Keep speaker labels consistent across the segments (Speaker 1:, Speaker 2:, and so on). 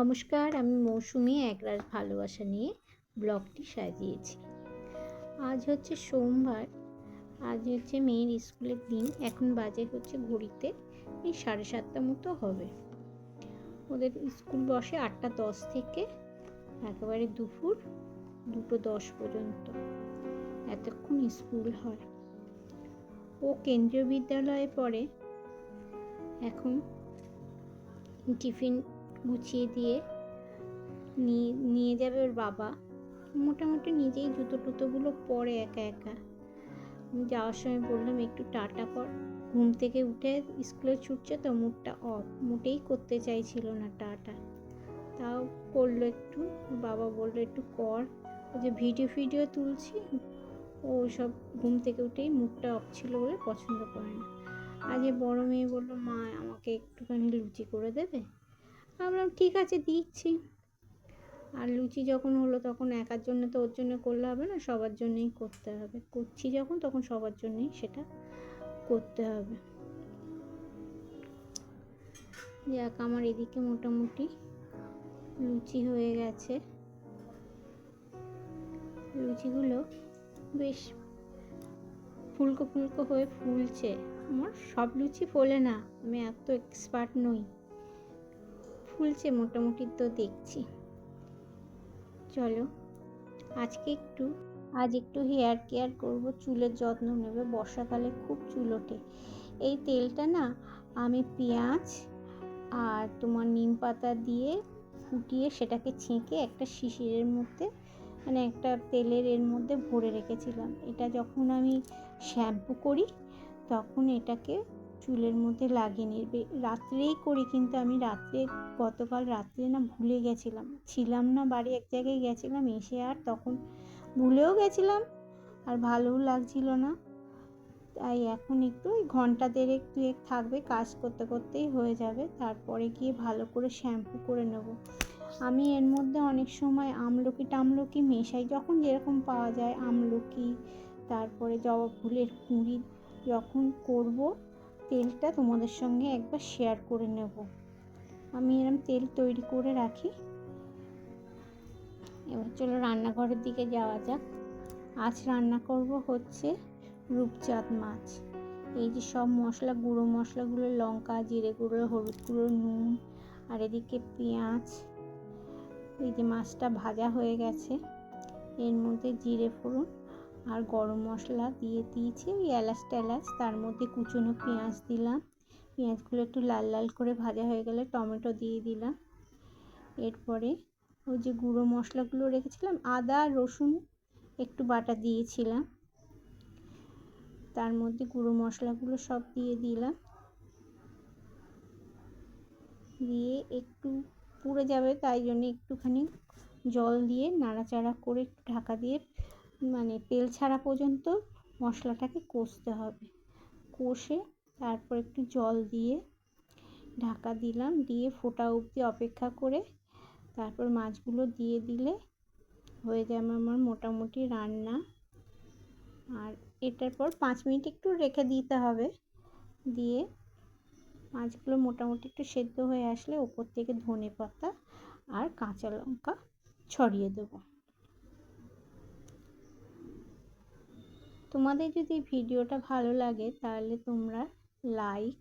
Speaker 1: নমস্কার, আমি মৌসুমি একরাশ ভালোবাসা নিয়ে ব্লগটি সাজিয়েছি। আজ হচ্ছে সোমবার, আজ হচ্ছে মেয়ের স্কুলের দিন। এখন বাজে হচ্ছে ঘড়িতে এই 7:30 মতো হবে। ওদের স্কুল বসে 8:10 থেকে একেবারে দুপুর 2:10 পর্যন্ত, এতক্ষণ স্কুল হয়। ও কেন্দ্রীয় বিদ্যালয়ে পড়ে। এখন টিফিন গুছিয়ে দিয়ে নিয়ে যাবে ওর বাবা। মোটামুটি নিজেই জুতো টুতোগুলো পরে একা একা। আমি যাওয়ার সময় বললাম একটু টাটা কর। ঘুম থেকে উঠে স্কুলে ছুটছে তো, মুডটা অফ, মোটেই করতে চাইছিল না টাটা। তাও করলো একটু। বাবা বললো একটু কর। ও যে ভিডিও তুলছি, ও সব ঘুম থেকে উঠেই মুডটা অফ ছিল বলে পছন্দ করে না। আজ বড় মেয়ে বললো, মা আমাকে একটুখানি লুচি করে দেবে? আমরা ঠিক আছে দিচ্ছি। আর লুচি যখন হলো তখন একার জন্য তো ওর জন্য করলে হবে না, সবার জন্যই করতে হবে। করছি যখন তখন সবার জন্যই সেটা করতে হবে। যাক, আমার এদিকে মোটামুটি লুচি হয়ে গেছে। লুচিগুলো বেশ ফুলকো ফুলকো হয়ে ফুলছে। আমার সব লুচি ফোলে না, আমি এত এক্সপার্ট নই। ফুলছে মোটামুটি, তো দেখছি। চলো, আজ একটু হেয়ার কেয়ার করব, চুলের যত্ন নেব। বর্ষাকালে খুব চুল ওঠে। এই তেলটা না আমি পেঁয়াজ আর তোমার নিম পাতা দিয়ে ফুটিয়ে সেটাকে ছেঁকে একটা শিশিরের মধ্যে, মানে একটা তেলের এর মধ্যে ভরে রেখেছিলাম। এটা যখন আমি শ্যাম্পু করি তখন এটাকে চুলের মধ্যে লাগিয়ে নিবে। রাত্রেই করি, কিন্তু আমি গতকাল রাত্রে না ভুলে ছিলাম না বাড়ি, এক জায়গায় গেছিলাম, এসে আর তখন ভুলেও গেছিলাম, আর ভালোও লাগছিল না। তাই এখন একটু ঘন্টা দেড়েক দুয়েক থাকবে, কাজ করতে করতেই হয়ে যাবে। তারপরে গিয়ে ভালো করে শ্যাম্পু করে নেব। আমি এর মধ্যে অনেক সময় আমলকি মেশাই, যখন যেরকম পাওয়া যায়। আমলকি, তারপরে জবা ফুলের কুঁড়ি। যখন করব তেলটা তোমাদের সঙ্গে একবার শেয়ার করে নেব। আমি এরকম তেল তৈরি করে রাখি। এবার চলো রান্নাঘরের দিকে যাওয়া যাক। আজ রান্না করব হচ্ছে রূপচাঁদ মাছ। এই যে সব মশলা, গুঁড়ো মশলাগুলো, লঙ্কা, জিরে গুঁড়ো, হলুদ গুঁড়ো, নুন, আর এদিকে পেঁয়াজ। এই যে মাছটা ভাজা হয়ে গেছে, এর মধ্যে জিরে ফোড়ন আর গরম মশলা দিয়ে দিয়েছি, ওই এলাচ টেলাচ। তার মধ্যে কুচনো পেঁয়াজ দিলাম। পেঁয়াজগুলো একটু লাল লাল করে ভাজা হয়ে গেলে টমেটো দিয়ে দিলাম। এরপরে ওই যে গুঁড়ো মশলাগুলো রেখেছিলাম, আদা রসুন একটু বাটা দিয়েছিলাম, তার মধ্যে গুঁড়ো মশলাগুলো সব দিয়ে দিলাম। দিয়ে একটু পুড়ে যাবে, তাই জন্য একটুখানি জল দিয়ে নাড়াচাড়া করে একটু ঢাকা দিয়ে, মানে তেল ছাড়া পর্যন্ত মশলাটাকে কষতে হবে। কষে তারপর একটু জল দিয়ে ঢাকা দিলাম, দিয়ে ফোটা অবধি অপেক্ষা করে তারপর মাছগুলো দিয়ে দিলে হয়ে যাবে আমার মোটামুটি রান্না। আর এটার পর 5 মিনিট একটু রেখে দিতে হবে। দিয়ে মাছগুলো মোটামুটি একটু সেদ্ধ হয়ে আসলে ওপর থেকে ধনেপাতা আর কাঁচা লঙ্কা ছড়িয়ে দেবো। তোমাদের যদি ভিডিওটা ভালো লাগে তাহলে তোমরা লাইক,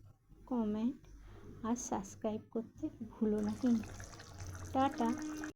Speaker 1: কমেন্ট আর সাবস্ক্রাইব করতে ভুলো না কিন্তু। টাটা।